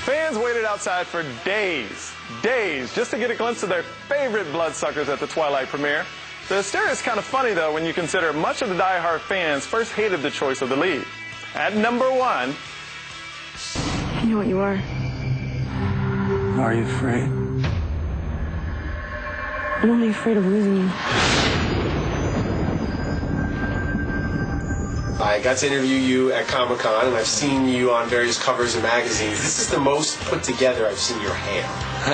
Fans waited outside for days, just to get a glimpse of their favorite bloodsuckers at the Twilight premiere. The hysteria is kind of funny, though, when you consider much of the die-hard fans first hated the choice of the lead. At number 1... You know what you are? Are you afraid? I'm only afraid of losing you. I got to interview you at Comic-Con, and I've seen you on various covers of magazines. This is the most put together I've seen your hair.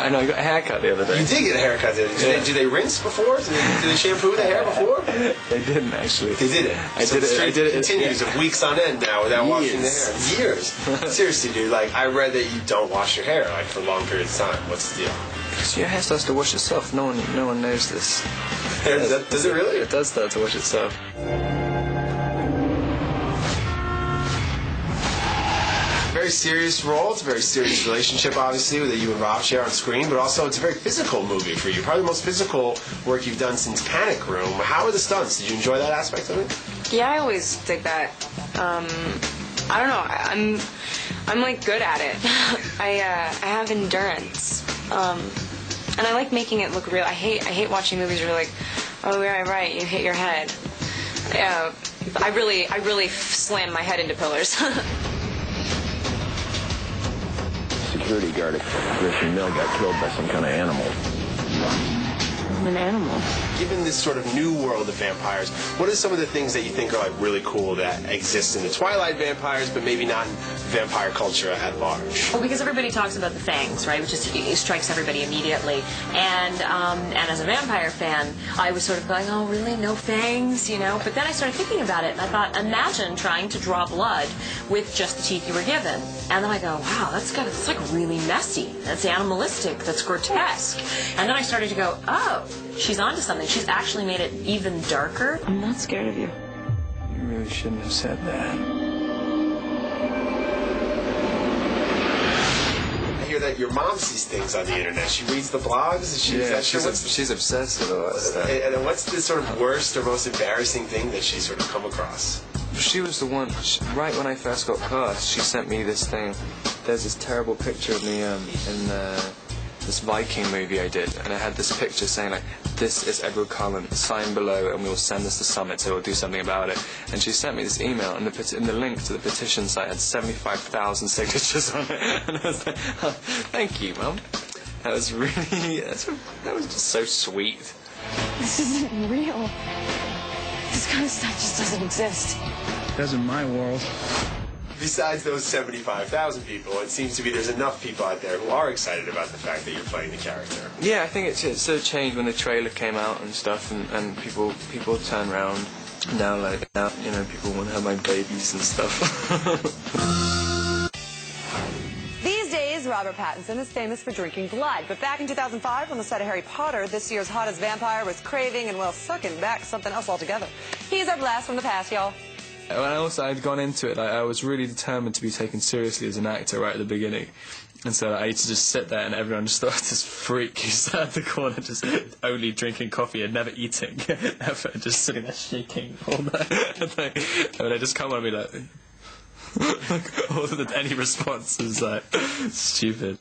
I know, you got a haircut the other day. You did get a haircut the other day. Do they rinse before? Do they shampoo the hair before? They didn't, actually. They didn't? I did it. Continues of weeks on end now without washing the hair. Years. Seriously, dude, like, I read that you don't wash your hair, like, for long periods of time. What's the deal? Because your hair starts to wash itself. No one knows this. Does it really? It does start to wash itself. Very serious role. It's a very serious relationship, obviously, that you and Rob share on screen, but also it's a very physical movie for you. Probably the most physical work you've done since Panic Room. How are the stunts? Did you enjoy that aspect of it? Yeah, I always dig that. I don't know. I'm like good at it. I have endurance, and I like making it look real. I hate watching movies where you're like, oh yeah, right, you hit your head. I really slam my head into pillars. Security guard at Grisham Mill got killed by some kind of animal. I'm an animal. Given this sort of new world of vampires, what are some of the things that you think are like really cool that exist in the Twilight vampires, but maybe not in vampire culture at large? Well, because everybody talks about the fangs, right? Which just it strikes everybody immediately. And as a vampire fan, I was sort of going, oh, really? No fangs, you know? But then I started thinking about it, and I thought, imagine trying to draw blood with just the teeth you were given. And then I go, wow, that's like really messy. That's animalistic. That's grotesque. And then I started to go, oh, she's onto something. She's actually made it even darker. I'm not scared of you. You really shouldn't have said that. I hear that your mom sees things on the internet. She reads the blogs. She's obsessed with all that stuff. And what's the sort of worst or most embarrassing thing that she's sort of come across? She was the one, right when I first got cast, she sent me this thing. There's this terrible picture of me in this Viking movie I did, and I had this picture saying, like, this is Edward Cullen, sign below and we'll send this to Summit so we'll do something about it. And she sent me this email, and the link to the petition site had 75,000 signatures on it. And I was like, oh, thank you, Mum. That was just so sweet. This isn't real. This kind of stuff just doesn't exist. It does in my world. Besides those 75,000 people, it seems to be there's enough people out there who are excited about the fact that you're playing the character. Yeah, I think it sort of changed when the trailer came out and stuff, and people turn around now, like, now, you know, people want to have my babies and stuff. These days, Robert Pattinson is famous for drinking blood, but back in 2005, on the set of Harry Potter, this year's hottest vampire was craving and, well, sucking back something else altogether. He's our blast from the past, y'all. When I'd gone into it, I was really determined to be taken seriously as an actor right at the beginning. And so I used to just sit there, and everyone just thought this freak who sat at the corner just only drinking coffee and never eating, ever, just sitting there shaking all night. And they just come on me like any response is like stupid.